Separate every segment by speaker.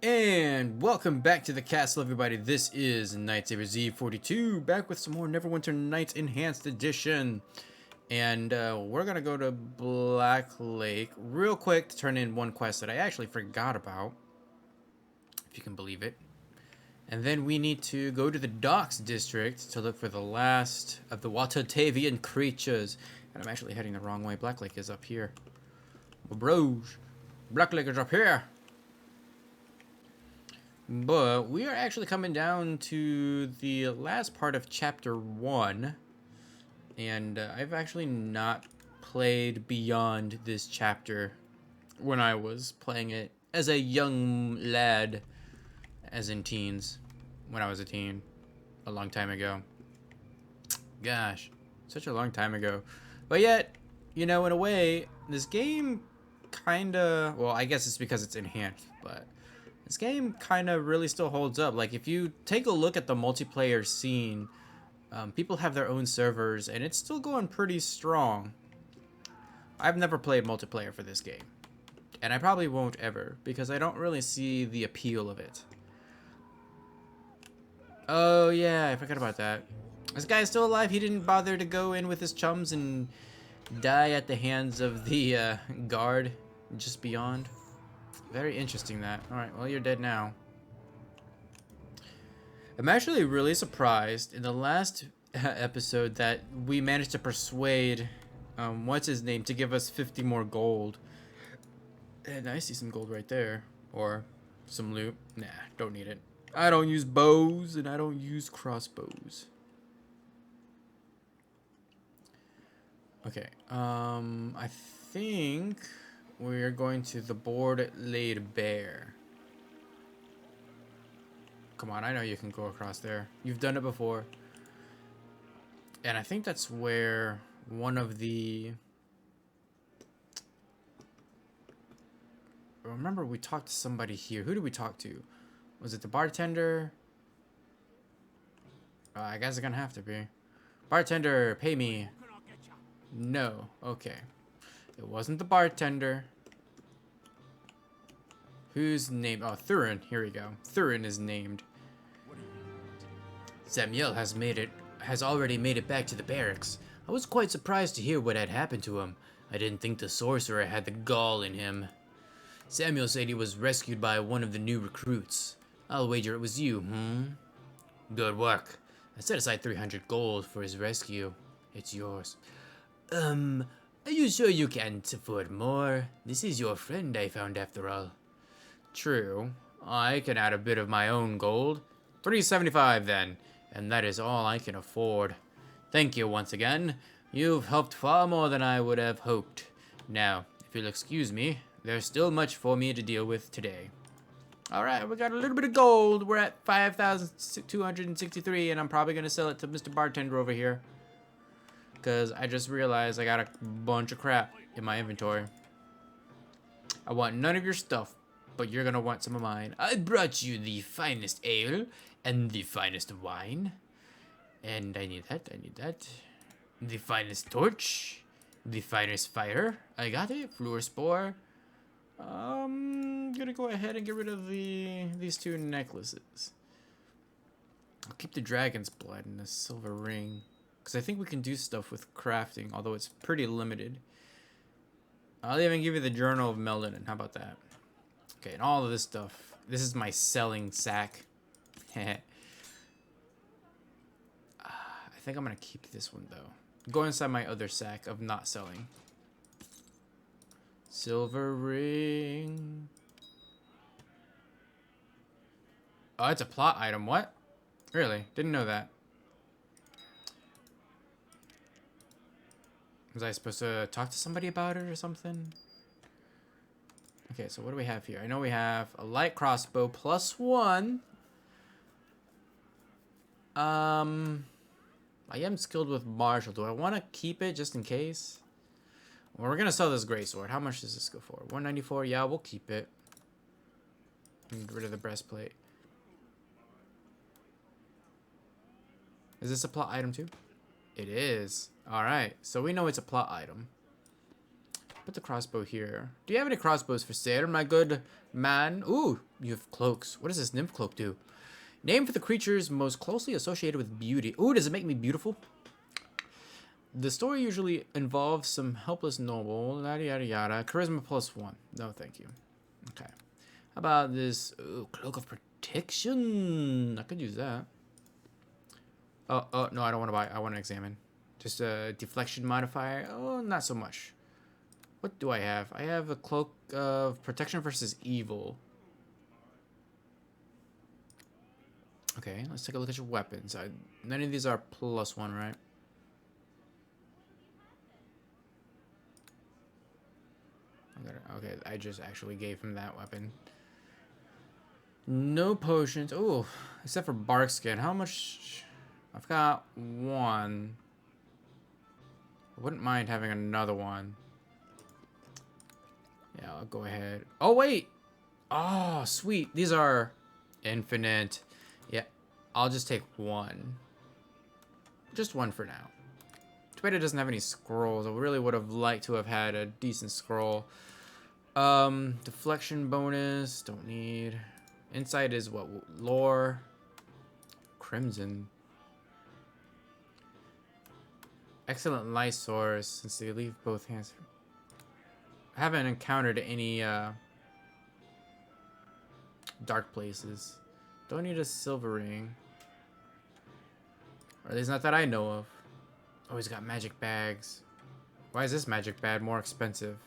Speaker 1: And welcome back to the castle, everybody. This is Nightsaber Z42, back with some more Neverwinter Nights Enhanced Edition. And we're gonna go to Black Lake real quick to turn in one quest that I actually forgot about, if you can believe it. And then we need to go to the Docks District to look for the last of the Watatavian creatures. And I'm actually heading the wrong way. Black Lake is up here. Well, bros, Black Lake is up here. But we are actually coming down to the last part of Chapter 1. And I've actually not played beyond this chapter when I was playing it as a young lad, as in teens, when I was a teen, a long time ago. Gosh, such a long time ago. But yet, you know, in a way, this game kinda, well, I guess it's because it's enhanced, but this game kind of really still holds up. Like, if you take a look at the multiplayer scene, people have their own servers, and it's still going pretty strong. I've never played multiplayer for this game, and I probably won't ever, because I don't really see the appeal of it. Oh, yeah, I forgot about that. This guy is still alive. He didn't bother to go in with his chums and die at the hands of the guard just beyond. Very interesting that. Alright, well, you're dead now. I'm actually really surprised in the last episode that we managed to persuade, what's his name, to give us 50 more gold. And I see some gold right there. Or some loot. Nah, don't need it. I don't use bows and I don't use crossbows. Okay, I think we're going to the board laid bare. Come on, I know you can go across there. You've done it before. And I think that's where one of the... Remember, we talked to somebody here. Who did we talk to? Was it the bartender? I guess it's gonna have to be. Bartender, pay me. No, okay. It wasn't the bartender. Who's named? Oh, Thurin. Here we go. Thurin is named. Samuel has already made it back to the barracks. I was quite surprised to hear what had happened to him. I didn't think the sorcerer had the gall in him. Samuel said he was rescued by one of the new recruits. I'll wager it was you, Good work. I set aside 300 gold for his rescue. It's yours. Are you sure you can't afford more? This is your friend I found after all. True. I can add a bit of my own gold. 375 then, and that is all I can afford. Thank you once again. You've helped far more than I would have hoped. Now, if you'll excuse me, there's still much for me to deal with today. Alright, we got a little bit of gold. We're at 5,263, and I'm probably going to sell it to Mr. Bartender over here. Because I just realized I got a bunch of crap in my inventory. I want none of your stuff, but you're going to want some of mine. I brought you the finest ale and the finest wine. And I need that, The finest torch. The finest fire. I got it. Fluor spore. I'm going to go ahead and get rid of these two necklaces. I'll keep the dragon's blood and the silver ring. Because I think we can do stuff with crafting, although it's pretty limited. I'll even give you the Journal of Melanin. How about that? Okay, and all of this stuff. This is my selling sack. I think I'm going to keep this one, though. Go inside my other sack of not selling. Silver ring. Oh, it's a plot item. What? Really? Didn't know that. Was I supposed to talk to somebody about it or something? Okay, so what do we have here? I know we have a light crossbow +1. I am skilled with martial. Do I want to keep it just in case? Well, we're going to sell this greatsword. How much does this go for? 194? Yeah, we'll keep it. Get rid of the breastplate. Is this a plot item too? It is. Alright, so we know it's a plot item. Put the crossbow here. Do you have any crossbows for sale, my good man? Ooh, you have cloaks. What does this nymph cloak do? Name for the creatures most closely associated with beauty. Ooh, does it make me beautiful? The story usually involves some helpless noble, yada yada yada. Charisma +1. No, thank you. Okay. How about this? Ooh, cloak of protection. I could use that. Oh, no, I don't want to buy. I want to examine. Just a deflection modifier. Oh, not so much. What do I have? I have a cloak of protection versus evil. Okay, let's take a look at your weapons. None of these are +1, right? Okay, I just actually gave him that weapon. No potions. Oh, except for bark skin. How much? I've got 1. I wouldn't mind having another one. Yeah, I'll go ahead. Oh, wait. Oh, sweet. These are infinite. Yeah, I'll just take 1. Just 1 for now. Too bad it doesn't have any scrolls. I really would have liked to have had a decent scroll. Deflection bonus. Don't need. Insight is what? Lore. Crimson. Excellent light source, since they leave both hands. I haven't encountered any dark places. Don't need a silver ring. Or at least not that I know of. Oh, he's got magic bags. Why is this magic bag more expensive?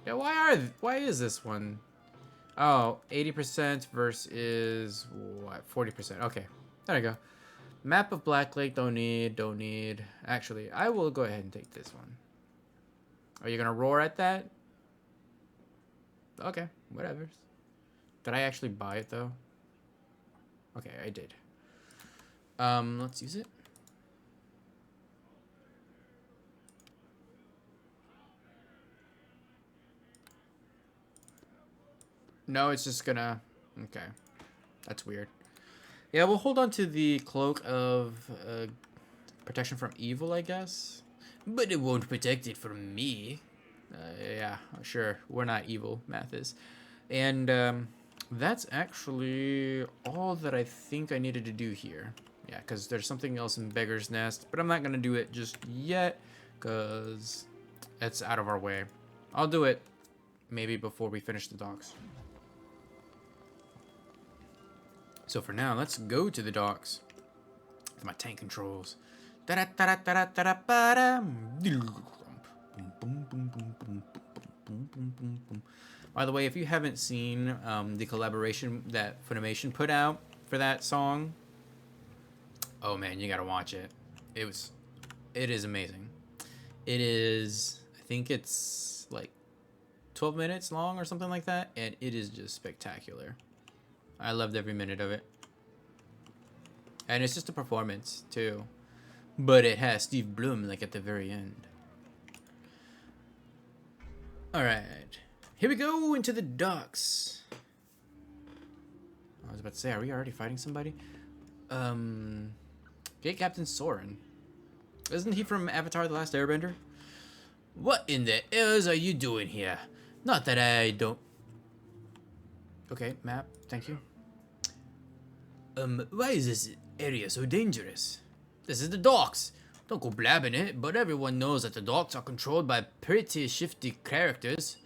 Speaker 1: Yeah, why is this one? Oh, 80% versus what? 40%. Okay, there you go. Map of Black Lake, don't need. Actually, I will go ahead and take this one. Are you gonna roar at that? Okay, whatever. Did I actually buy it though? Okay, I did. Let's use it. No, it's just gonna... Okay. That's weird. Yeah, we'll hold on to the cloak of protection from evil, I guess. But it won't protect it from me. Yeah, sure. We're not evil, Mathis. And that's actually all that I think I needed to do here. Yeah, because there's something else in Beggar's Nest. But I'm not going to do it just yet, because it's out of our way. I'll do it maybe before we finish the docks. So for now, let's go to the docks. With my tank controls. By the way, if you haven't seen the collaboration that Funimation put out for that song, oh man, you gotta watch it. It is amazing. It is, I think it's like 12 minutes long or something like that, and it is just spectacular. I loved every minute of it. And it's just a performance, too. But it has Steve Blum, like, at the very end. Alright. Here we go into the docks. I was about to say, are we already fighting somebody? Gate Captain Soren. Isn't he from Avatar: The Last Airbender? What in the hells are you doing here? Not that I don't... Okay, map. Thank you. Why is this area so dangerous? This is the docks. Don't go blabbing it, but everyone knows that the docks are controlled by pretty shifty characters.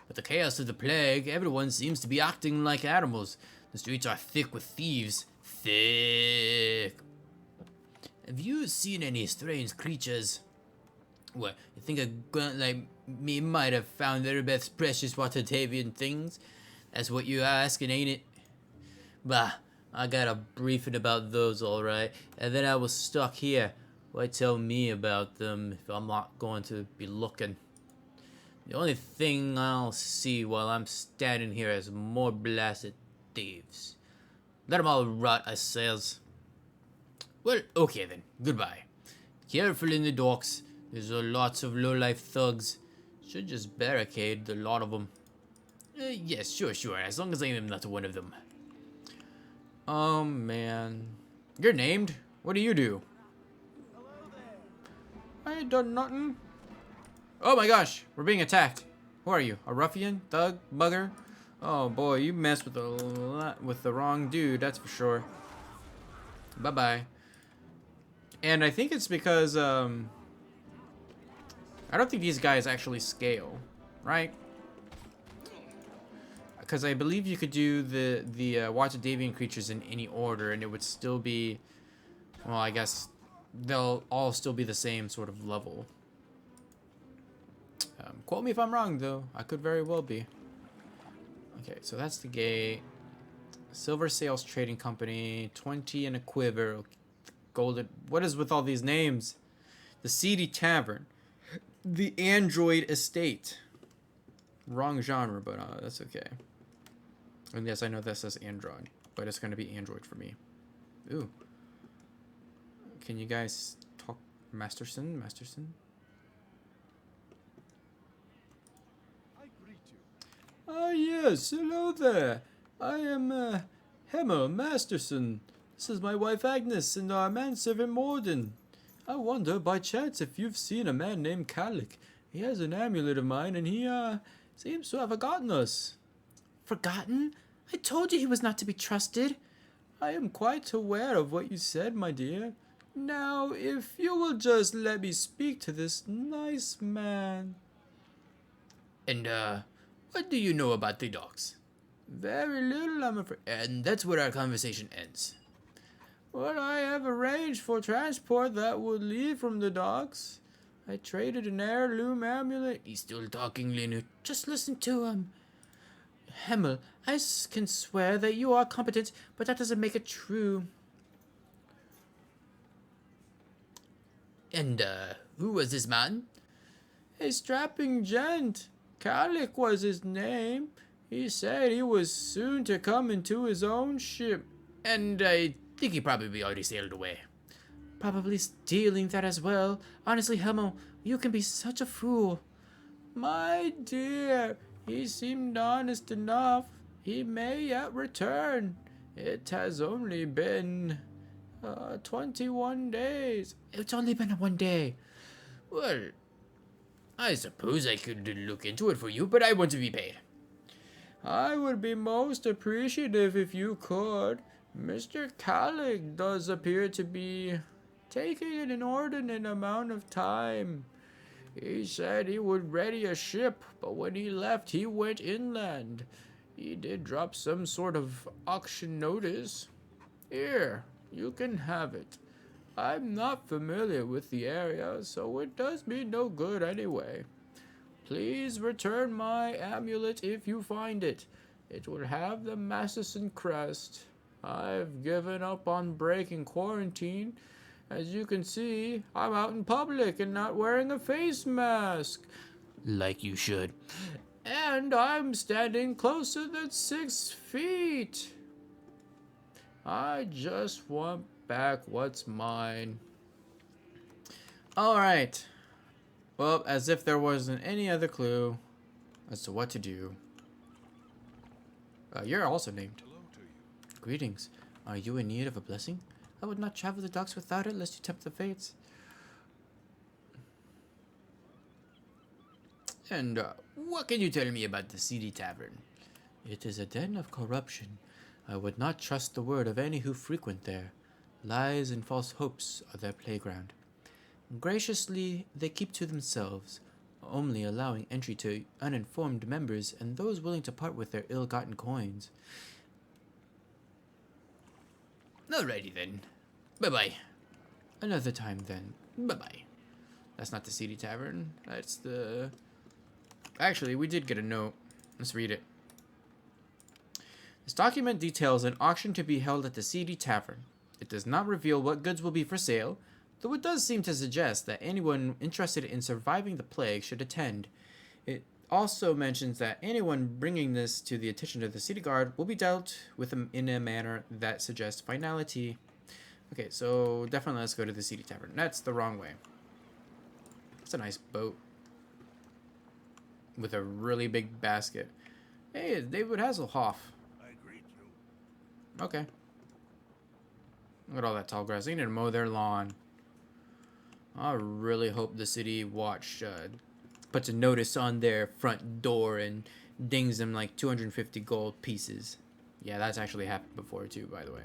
Speaker 1: With the chaos of the plague, everyone seems to be acting like animals. The streets are thick with thieves. Thick. Have you seen any strange creatures? What, you think a grunt like me might have found Aribeth's precious Watatavian things? That's what you're asking, ain't it? Bah, I got a briefing about those, alright. And then I was stuck here. Why tell me about them if I'm not going to be looking? The only thing I'll see while I'm standing here is more blasted thieves. Let 'em all rot, I says. Well, okay then. Goodbye. Careful in the docks. There's lots of low-life thugs. Should just barricade the lot of them. Yes, sure. As long as I am not one of them. Oh, man. You're named? What do you do? I ain't done nothing. Oh my gosh, we're being attacked. Who are you? A ruffian? Thug? Bugger? Oh boy, you messed with the wrong dude, that's for sure. Bye-bye. And I think it's because, I don't think these guys actually scale, right? Because I believe you could do the Watch of Deviant creatures in any order, and it would still be, well, I guess they'll all still be the same sort of level. Quote me if I'm wrong, though. I could very well be. Okay, so that's the gate. Silver Sales Trading Company, 20 and a quiver. Golden. What is with all these names? The Seedy Tavern. The Android Estate. Wrong genre, but that's okay. And yes, I know this says Android, but it's going to be Android for me. Ooh. Can you guys talk? Masterson? Masterson? Ah, yes. Hello there. I am, Hemmer Masterson. This is my wife Agnes and our manservant Morden. I wonder, by chance, if you've seen a man named Calic. He has an amulet of mine, and he, seems to have forgotten us. Forgotten? I told you he was not to be trusted. I am quite aware of what you said, my dear. Now, if you will just let me speak to this nice man. And, what do you know about the docks? Very little, I'm afraid. And that's where our conversation ends. Well, I have arranged for transport that would leave from the docks. I traded an heirloom amulet. He's still talking, Linut. Just listen to him. Hemmel, I can swear that you are competent, but that doesn't make it true. And, who was this man? A strapping gent. Calic was his name. He said he was soon to come into his own ship. And I think he probably already sailed away. Probably stealing that as well. Honestly, Hemmel, you can be such a fool. My dear, he seemed honest enough. He may yet return. It has only been 21 days. It's only been 1 day. Well, I suppose I could look into it for you, but I want to be paid. I would be most appreciative if you could. Mr. Calic does appear to be taking an inordinate amount of time. He said he would ready a ship, but when he left, he went inland. He did drop some sort of auction notice. Here, you can have it. I'm not familiar with the area, so it does me no good anyway. Please return my amulet if you find it. It will have the Masterson crest. I've given up on breaking quarantine. As you can see, I'm out in public and not wearing a face mask. Like you should. And I'm standing closer than 6 feet. I just want back what's mine. Alright. Well, as if there wasn't any other clue as to what to do. You're also named. Greetings. Are you in need of a blessing? I would not travel the docks without it, lest you tempt the fates. And, what can you tell me about the Seedy Tavern? It is a den of corruption. I would not trust the word of any who frequent there. Lies and false hopes are their playground. Graciously, they keep to themselves, only allowing entry to uninformed members and those willing to part with their ill-gotten coins. Alrighty then. Bye-bye. Another time then. Bye-bye. That's not the Seedy Tavern. That's the... Actually, we did get a note. Let's read it. This document details an auction to be held at the Seedy Tavern. It does not reveal what goods will be for sale, though it does seem to suggest that anyone interested in surviving the plague should attend. It also mentions that anyone bringing this to the attention of the city guard will be dealt with in a manner that suggests finality. Okay, so definitely let's go to the Seedy Tavern. That's the wrong way. It's a nice boat with a really big basket. Hey, it's David Hasselhoff.
Speaker 2: I greet you.
Speaker 1: Okay. Look at all that tall grass. They need to mow their lawn. I really hope the city watch puts a notice on their front door and dings them like 250 gold pieces. Yeah, that's actually happened before too, by the way.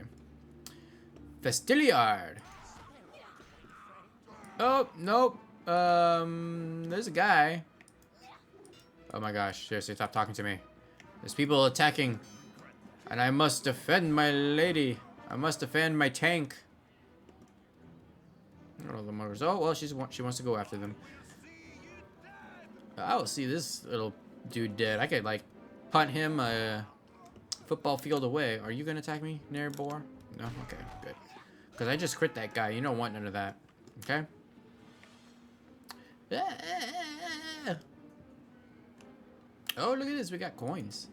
Speaker 1: Festiliard. Oh, nope. There's a guy. Oh my gosh, seriously, stop talking to me. There's people attacking. And I must defend my lady. I must defend my tank. Oh, the mother's. Oh, well, she wants to go after them. I will see this little dude dead. I could, like, punt him a football field away. Are you going to attack me, Nerbor? No? Okay, good. Because I just crit that guy. You don't want none of that. Okay? Oh, look at this. We got coins.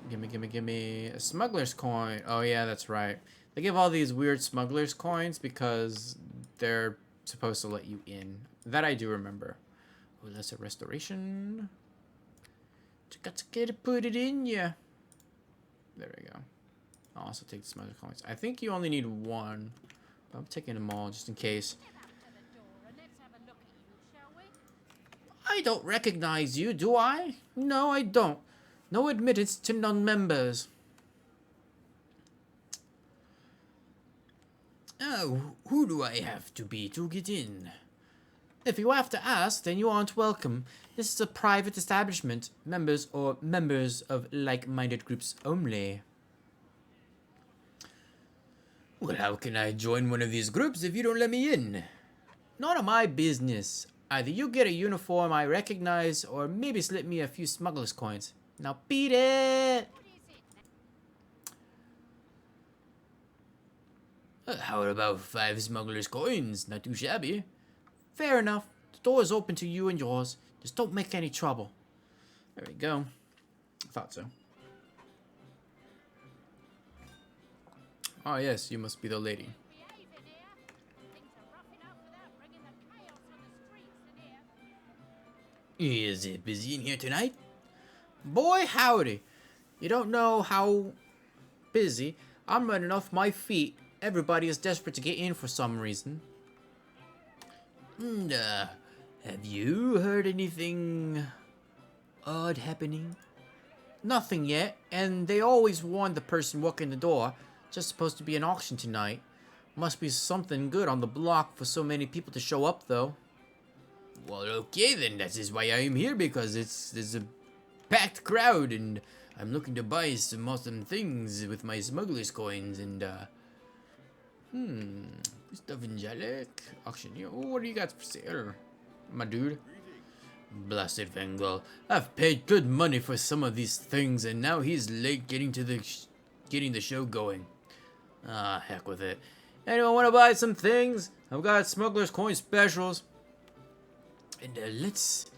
Speaker 1: Gimme a smuggler's coin. Oh, yeah, that's right. They give all these weird smuggler's coins because they're supposed to let you in. That I do remember. Oh, that's a restoration. Got to get to put it in ya. There we go. I'll also take the smuggler coins. I think you only need one. But I'm taking them all just in case. I don't recognize you, do I? No, I don't. No admittance to non-members. Oh, who do I have to be to get in? If you have to ask, then you aren't welcome. This is a private establishment. Members or members of like-minded groups only. Well, how can I join one of these groups if you don't let me in? None of my business. Either you get a uniform I recognize, or maybe slip me a few smuggler's coins. Now beat it! How about 5 smuggler's coins? Not too shabby. Fair enough. The door is open to you and yours. Just don't make any trouble. There we go. I thought so. Oh yes, you must be the lady. Is it busy in here tonight? Boy, howdy. You don't know how busy. I'm running off my feet. Everybody is desperate to get in for some reason. And, have you heard anything odd happening? Nothing yet, and they always warn the person walking the door. Just supposed to be an auction tonight. Must be something good on the block for so many people to show up, though. Well, okay then, that is why I am here, because there's a packed crowd, and I'm looking to buy some awesome things with my smuggler's coins, and, stuff angelic, auctioneer. Oh, what do you got for sale, my dude? Blasted Vengal. I've paid good money for some of these things, and now he's late getting the show going. Ah, heck with it. Anyone want to buy some things? I've got smuggler's coin specials. And let's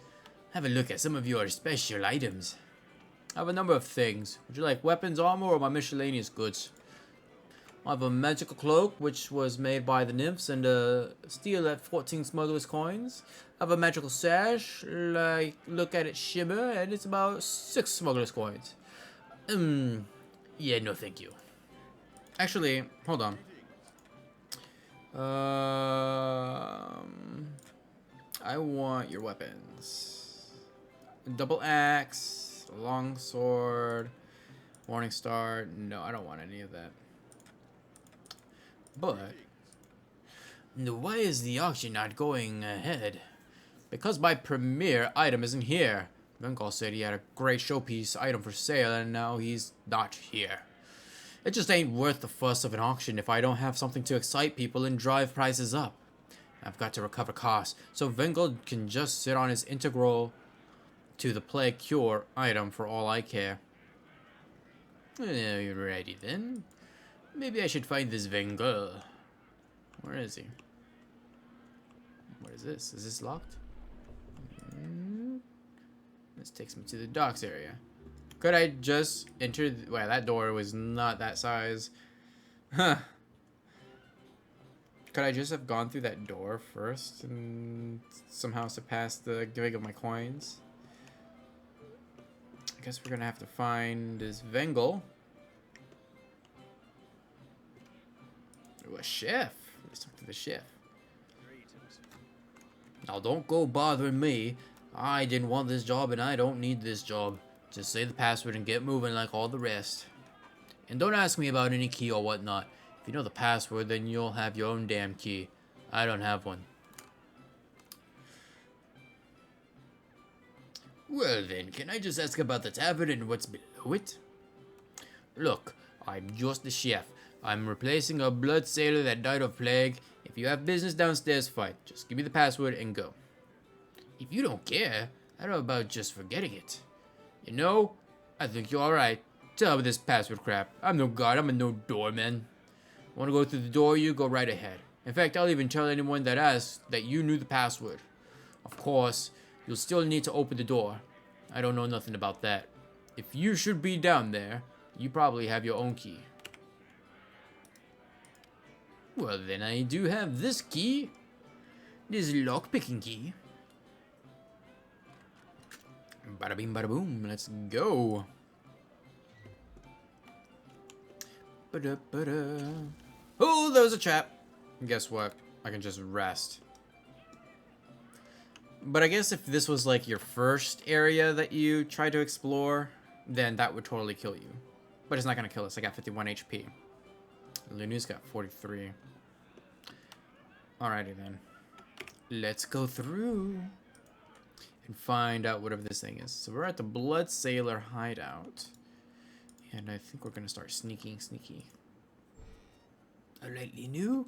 Speaker 1: have a look at some of your special items. I have a number of things. Would you like weapons, armor, or my miscellaneous goods? I have a magical cloak, which was made by the nymphs, and steel at 14 smuggler's coins. I have a magical sash, like, look at it shimmer, and it's about 6 smuggler's coins. Yeah, no thank you. Actually, hold on. I want your weapons. Double axe, long sword, morning star. No, I don't want any of that. But why is the auction not going ahead? Because my premier item isn't here. Vengal said he had a great showpiece item for sale, and now he's not here. It just ain't worth the fuss of an auction if I don't have something to excite people and drive prices up. I've got to recover costs, so Vengal can just sit on his integral to the plague cure item for all I care. Alrighty then. Maybe I should find this Vengal. Where is he? What is this? Is this locked? This takes me to the docks area. Could I just enter? Well, that door was not that size. Huh. Could I just have gone through that door first and somehow surpassed the giving of my coins? I guess we're gonna have to find this Vengal. Ooh, a chef. Let's talk to the chef. Now don't go bothering me. I didn't want this job and I don't need this job. Just say the password and get moving like all the rest. And don't ask me about any key or whatnot. If you know the password, then you'll have your own damn key. I don't have one. Well then, can I just ask about the tavern and what's below it? Look, I'm just the chef. I'm replacing a blood sailor that died of plague. If you have business downstairs, fine. Just give me the password and go. If you don't care, how about just forgetting it? You know, I think you're alright. Tell me this password crap. I'm no god, I'm a no doorman. Want to go through the door, you go right ahead. In fact, I'll even tell anyone that asks that you knew the password. Of course, you'll still need to open the door. I don't know nothing about that. If you should be down there, you probably have your own key. Well then, I do have this key. This lockpicking key. Bada bing bada boom, let's go. Ba-da, ba-da. Oh, there's a trap. Guess what? I can just rest. But I guess if this was like your first area that you tried to explore, then that would totally kill you. But it's not gonna kill us. I got 51 HP. Lunu's got 43. Alrighty then. Let's go through and find out whatever this thing is. So we're at the Blood Sailor hideout. And I think we're gonna start sneaky. Alright, Linu.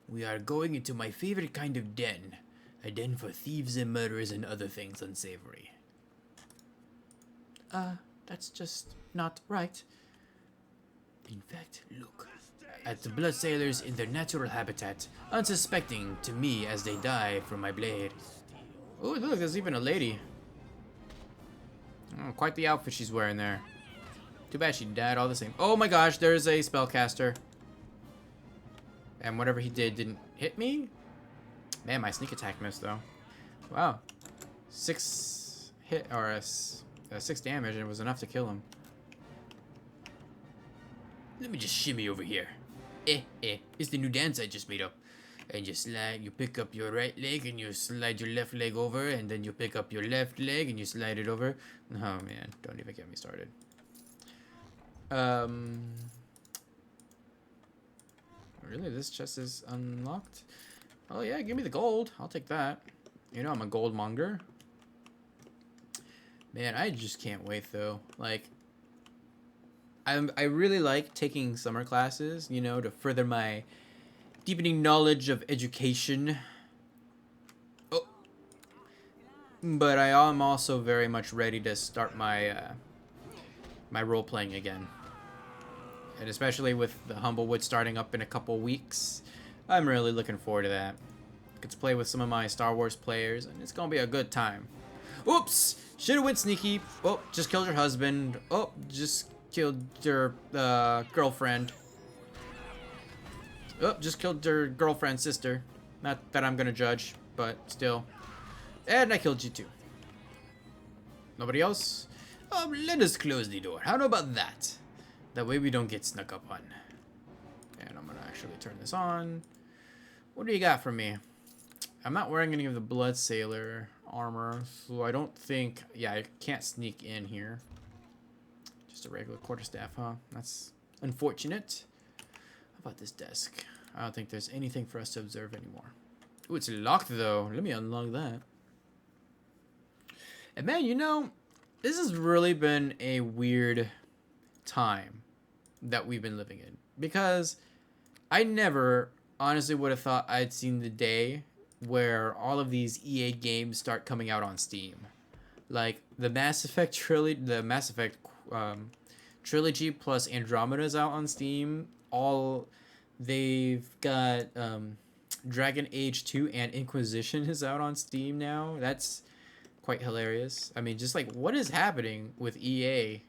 Speaker 1: We are going into my favorite kind of den. A den for thieves and murderers and other things unsavory. That's just not right. In fact, look. At the blood sailors in their natural habitat, unsuspecting to me as they die from my blade. Oh, look, there's even a lady. Oh, quite the outfit she's wearing there. Too bad she died all the same. Oh my gosh, there's a spellcaster. And whatever he did didn't hit me? Man, my sneak attack missed though. Wow. 6 hit, or 6 damage, and it was enough to kill him. Let me just shimmy over here. It's the new dance I just made up. And you pick up your right leg and you slide your left leg over, and then you pick up your left leg and you slide it over. Oh man, don't even get me started. Really, this chest is unlocked? Oh yeah, give me the gold. I'll take that. You know I'm a gold monger. Man, I just can't wait though. Like, I really like taking summer classes, you know, to further my deepening knowledge of education. Oh. But I am also very much ready to start my my role playing again. And especially with the Humblewood starting up in a couple weeks, I'm really looking forward to that. Get to play with some of my Star Wars players, and it's gonna be a good time. Oops! Should've went sneaky. Oh, just killed your husband. Oh, just killed your girlfriend. Oh, just killed your girlfriend's sister. Not that I'm gonna judge, but still. And I killed you too. Nobody else? Let us close the door. How about that? That way we don't get snuck up on. And I'm gonna actually turn this on. What do you got for me? I'm not wearing any of the Blood Sailor armor, so I don't think... Yeah, I can't sneak in here. Just a regular quarterstaff, huh? That's unfortunate. How about this desk? I don't think there's anything for us to observe anymore. Ooh, it's locked though. Let me unlock that. And man, you know, this has really been a weird time that we've been living in, because I never honestly would have thought I'd seen the day where all of these EA games start coming out on Steam. Like the Mass Effect trilogy, trilogy plus Andromeda's out on Steam. They've got Dragon Age 2 and Inquisition is out on Steam now. That's quite hilarious. I mean, just like, what is happening with EA?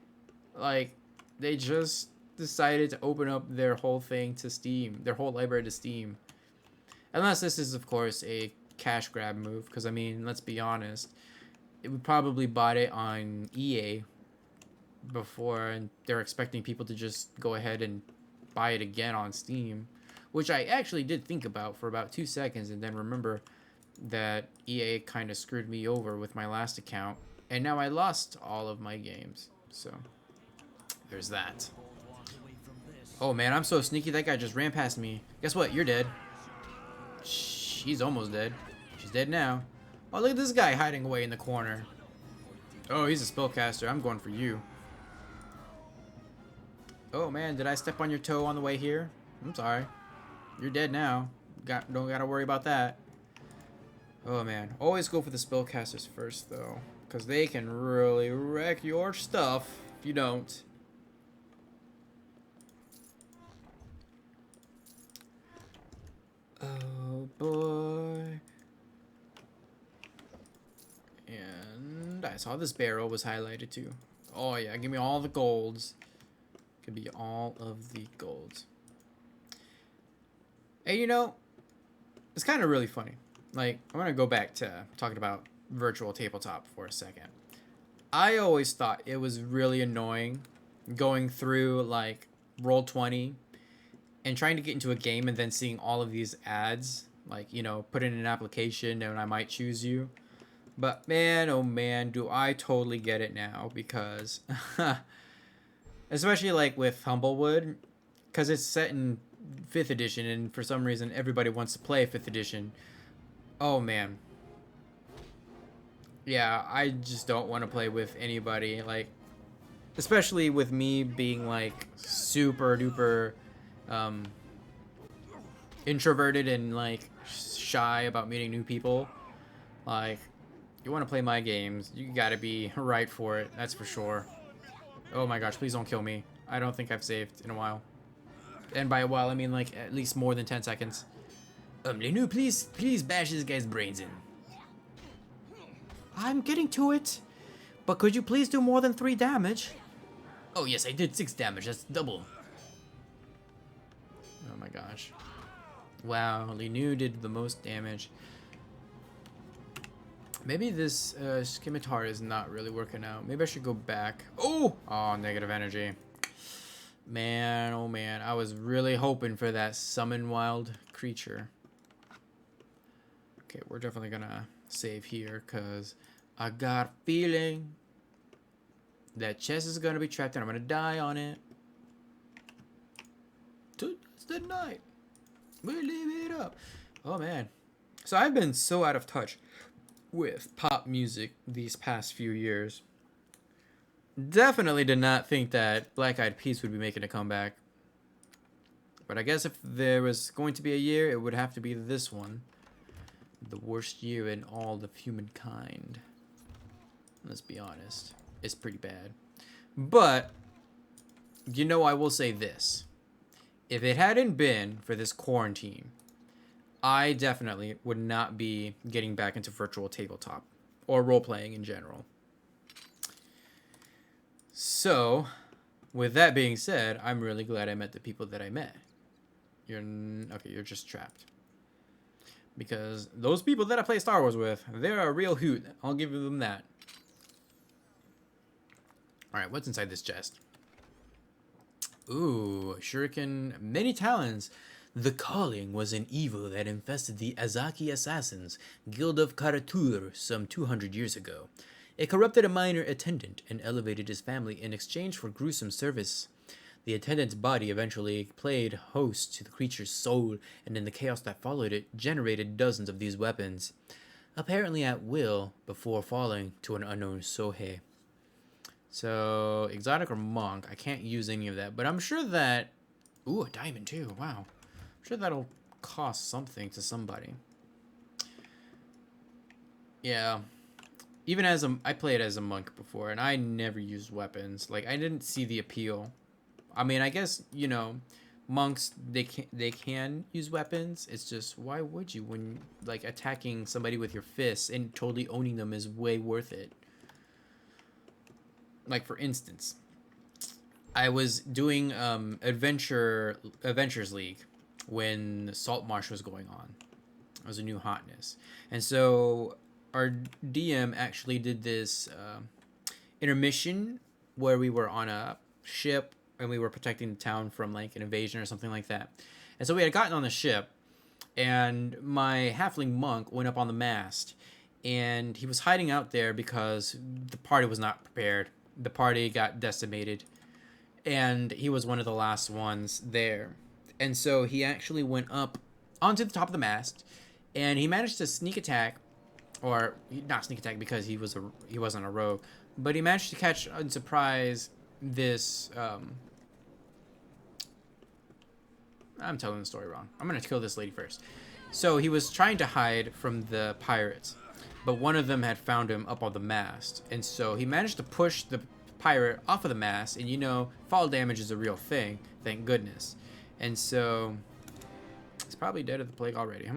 Speaker 1: Like, they just decided to open up their whole thing to Steam, their whole library to Steam. Unless this is, of course, a cash grab move, because, I mean, let's be honest, we probably bought it on EA before, and they're expecting people to just go ahead and buy it again on Steam, which I actually did think about for about 2 seconds, and then remember that EA kind of screwed me over with my last account, and now I lost all of my games. So there's that. Oh man, I'm so sneaky. That guy just ran past me. Guess what? You're dead. She's almost dead. She's dead now. Oh, look at this guy hiding away in the corner. Oh, he's a spellcaster. I'm going for you. Oh man, did I step on your toe on the way here? I'm sorry. You're dead now. Don't gotta worry about that. Oh man, always go for the spellcasters first though, because they can really wreck your stuff if you don't. Oh boy. And I saw this barrel was highlighted too. Oh yeah, give me all the golds. Could be all of the golds. And you know, it's kind of really funny. Like, I'm going to go back to talking about virtual tabletop for a second. I always thought it was really annoying going through, like, Roll20 and trying to get into a game and then seeing all of these ads. Like, you know, put in an application and I might choose you. But man, oh man, do I totally get it now because... especially, like, with Humblewood. Because it's set in 5th edition and for some reason everybody wants to play 5th edition. Oh man. Yeah, I just don't want to play with anybody, like, especially with me being like super duper introverted and like shy about meeting new people. Like, you want to play my games, you gotta be right for it, that's for sure. Oh my gosh, please don't kill me. I don't think I've saved in a while. And by a while, I mean like at least more than 10 seconds. Lenu, please bash this guy's brains in. I'm getting to it. But could you please do more than 3 damage? Oh yes, I did 6 damage. That's double. Oh my gosh. Wow, Lenu did the most damage. Maybe this scimitar is not really working out. Maybe I should go back. Oh! Oh, negative energy. Man, oh man. I was really hoping for that summon wild creature. Okay, we're definitely gonna save here because I got a feeling that chest is gonna be trapped and I'm gonna die on it. It's the night. We leave it up. Oh man. So I've been so out of touch with pop music these past few years. Definitely did not think that Black Eyed Peas would be making a comeback. But I guess if there was going to be a year, it would have to be this one. The worst year in all of humankind. Let's be honest. It's pretty bad. But, you know, I will say this. If it hadn't been for this quarantine, I definitely would not be getting back into virtual tabletop. Or role-playing in general. So, with that being said, I'm really glad I met the people that I met. Okay, you're just trapped. Because those people that I play Star Wars with, they're a real hoot. I'll give them that. Alright, what's inside this chest? Ooh, shuriken, many talons. The calling was an evil that infested the Azaki Assassins, Guild of Karatur, some 200 years ago. It corrupted a minor attendant and elevated his family in exchange for gruesome service. The attendant's body eventually played host to the creature's soul, and in the chaos that followed it, generated dozens of these weapons, apparently at will, before falling to an unknown Sohei. So, exotic or monk, I can't use any of that, but I'm sure that... Ooh, a diamond too, wow. I'm sure that'll cost something to somebody. Yeah. Even as I played as a monk before, and I never used weapons. Like, I didn't see the appeal. I mean, I guess, you know, monks, they can use weapons. It's just, why would you when, like, attacking somebody with your fists and totally owning them is way worth it. Like, for instance, I was doing Adventures League when Salt Marsh was going on. It was a new hotness. And so our DM actually did this intermission where we were on a ship and we were protecting the town from like an invasion or something like that. And so we had gotten on the ship and my halfling monk went up on the mast, and he was hiding out there because the party was not prepared. The party got decimated, and he was one of the last ones there. And so he actually went up onto the top of the mast, and he managed to sneak attack, or not sneak attack because he wasn't a rogue, but he managed to catch and surprise this. I'm telling the story wrong. I'm gonna kill this lady first. So he was trying to hide from the pirates, but one of them had found him up on the mast, and so he managed to push the pirate off of the mast. And you know, fall damage is a real thing, thank goodness. And so he's probably dead of the plague already.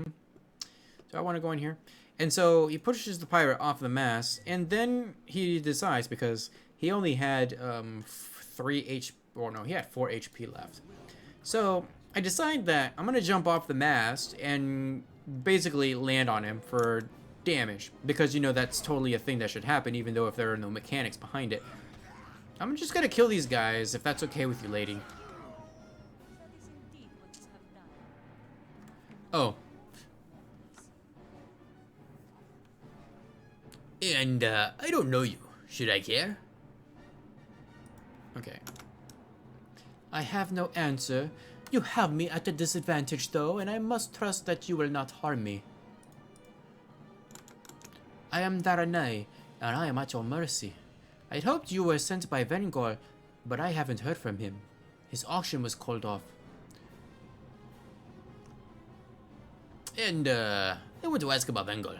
Speaker 1: So I want to go in here. And so he pushes the pirate off the mast, and then he decides, because he only had 4 HP left. So I decide that I'm gonna jump off the mast and basically land on him for damage, because you know that's totally a thing that should happen, even though if there are no mechanics behind it. I'm just gonna kill these guys, if that's okay with you, lady. Oh. And, I don't know you. Should I care? Okay. I have no answer. You have me at a disadvantage, though, and I must trust that you will not harm me. I am Daranai, and I am at your mercy. I'd hoped you were sent by Vengor, but I haven't heard from him. His auction was called off. And, I want to ask about Vengor.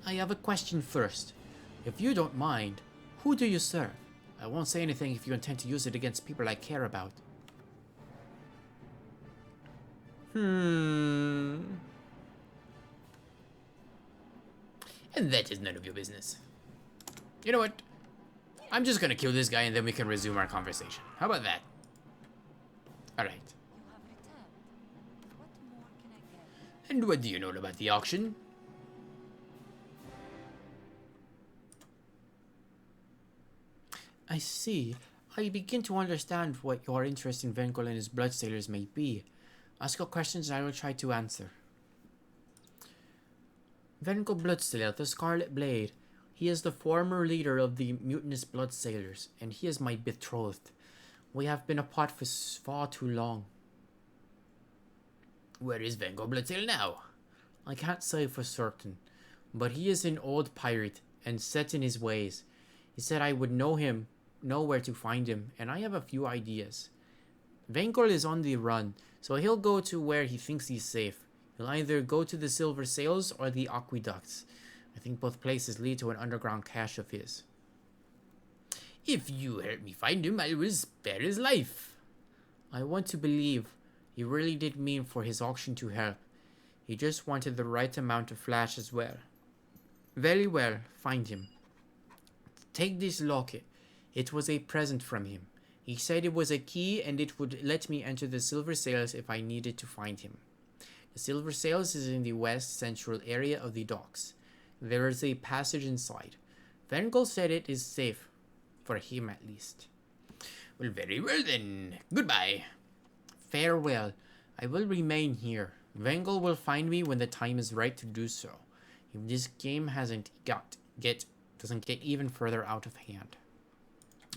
Speaker 1: I have a question first. If you don't mind, who do you serve? I won't say anything if you intend to use it against people I care about. And that is none of your business. You know what? I'm just gonna kill this guy and then we can resume our conversation. How about that? Alright. And what do you know about the auction? I see. I begin to understand what your interest in Vengol and his bloodsailors may be. Ask your questions and I will try to answer. Vengol Bloodsailor, the Scarlet Blade. He is the former leader of the mutinous bloodsailors, and he is my betrothed. We have been apart for far too long. Where is Vengol Bloodsailor now? I can't say for certain, but he is an old pirate and set in his ways. He said I would know where to find him, and I have a few ideas. Vengol is on the run, so he'll go to where he thinks he's safe. He'll either go to the Silver Sails or the Aqueducts. I think both places lead to an underground cache of his. If you help me find him, I will spare his life. I want to believe he really did mean for his auction to help. He just wanted the right amount of flash as well. Very well, find him. Take this locket. It was a present from him. He said it was a key and it would let me enter the Silver Sails if I needed to find him. The Silver Sails is in the west central area of the docks. There is a passage inside. Vengol said it is safe. For him, at least. Well, very well then. Goodbye. Farewell. I will remain here. Vengol will find me when the time is right to do so. If this game doesn't get even further out of hand.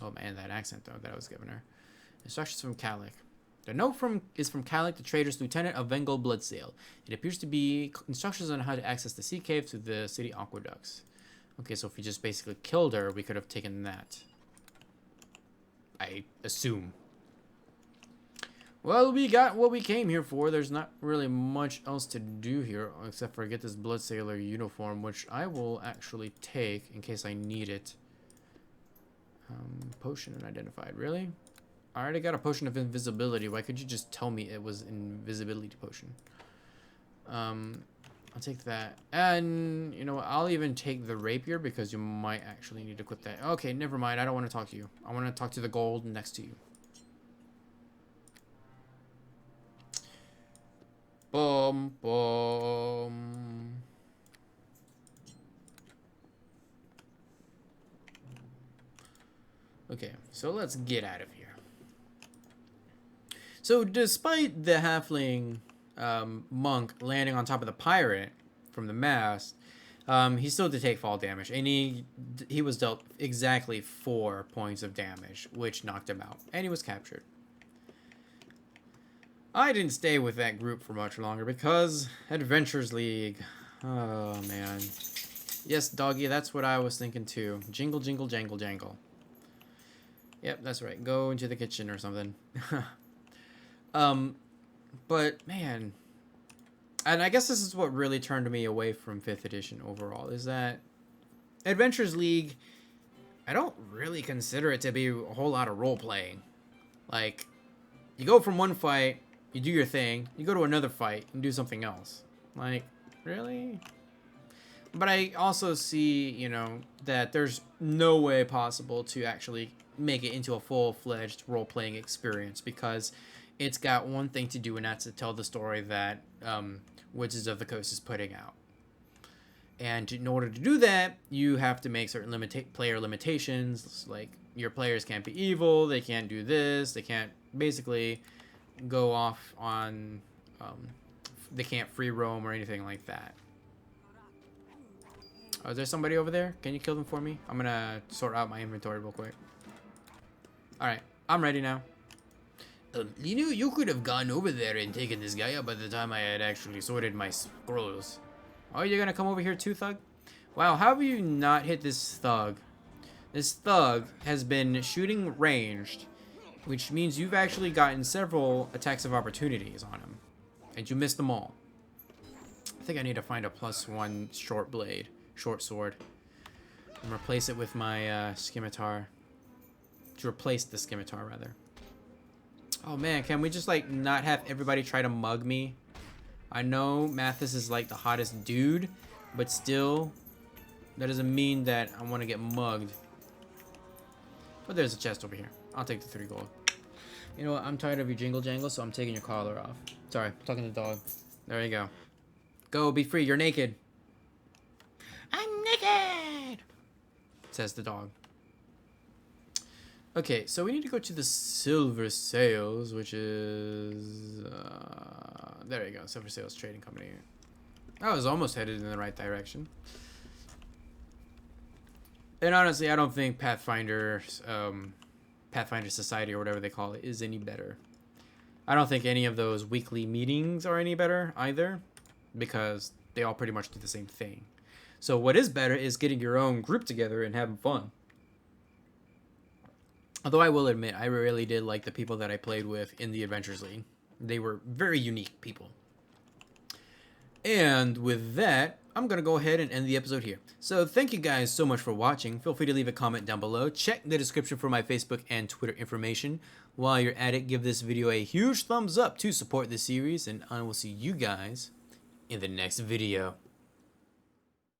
Speaker 1: Oh man, that accent though that I was giving her. Instructions from Calic. The note is from Calic, the trader's lieutenant of Vengol Bloodsail. It appears to be instructions on how to access the sea cave to the city aqueducts. Okay, so if we just basically killed her, we could have taken that. I assume. Well, we got what we came here for. There's not really much else to do here except for get this Bloodsailor uniform, which I will actually take in case I need it. Potion unidentified. Really? I already got a potion of invisibility. Why could you just tell me it was invisibility potion? I'll take that. And, you know what? I'll even take the rapier because you might actually need to quit that. Okay, never mind. I don't want to talk to you. I want to talk to the gold next to you. Boom, boom. Okay, so let's get out of here.
Speaker 3: So despite the halfling monk landing on top of the pirate from the mast, he still did take fall damage, and he was dealt exactly 4 points of damage, which knocked him out, and he was captured. I didn't stay with that group for much longer because Adventures League. Oh man. Yes, doggy, that's what I was thinking too. Jingle, jingle, jangle, jangle. Yep, that's right. Go into the kitchen or something. But man, and I guess this is what really turned me away from 5th edition overall, is that Adventures League, I don't really consider it to be a whole lot of role playing. Like, you go from one fight, you do your thing, you go to another fight and do something else. Like, really? But I also see, you know, that there's no way possible to actually make it into a full-fledged role-playing experience, because it's got one thing to do, and that's to tell the story that Wizards of the Coast is putting out. And in order to do that, you have to make certain player limitations, like your players can't be evil, they can't do this, they can't basically go off on, they can't free roam or anything like that. Oh, is there somebody over there? Can you kill them for me? I'm gonna sort out my inventory real quick. Alright, I'm ready now.
Speaker 1: You know, you could have gone over there and taken this guy out by the time I had actually sorted my scrolls.
Speaker 3: Oh, you're gonna come over here too, Thug? Wow, how have you not hit this Thug? This Thug has been shooting ranged, which means you've actually gotten several attacks of opportunities on him. And you missed them all. I think I need to find a +1 short blade, short sword, and replace it with my scimitar. To replace the scimitar, rather. Oh man, can we just like not have everybody try to mug me? I know Mathis is like the hottest dude, but still, that doesn't mean that I want to get mugged. But there's a chest over here. I'll take the 3 gold. You know what? I'm tired of your jingle jangle, so I'm taking your collar off. Sorry, I'm talking to the dog. There you go. Go, be free. You're naked. I'm naked, says the dog. Okay, so we need to go to the Silver Sails, which is... there you go, Silver Sails Trading Company. I was almost headed in the right direction. And honestly, I don't think Pathfinder Society, or whatever they call it, is any better. I don't think any of those weekly meetings are any better either, because they all pretty much do the same thing. So what is better is getting your own group together and having fun. Although I will admit, I really did like the people that I played with in the Adventures League. They were very unique people. And with that, I'm going to go ahead and end the episode here. So thank you guys so much for watching. Feel free to leave a comment down below. Check the description for my Facebook and Twitter information. While you're at it, give this video a huge thumbs up to support this series. And I will see you guys in the next video.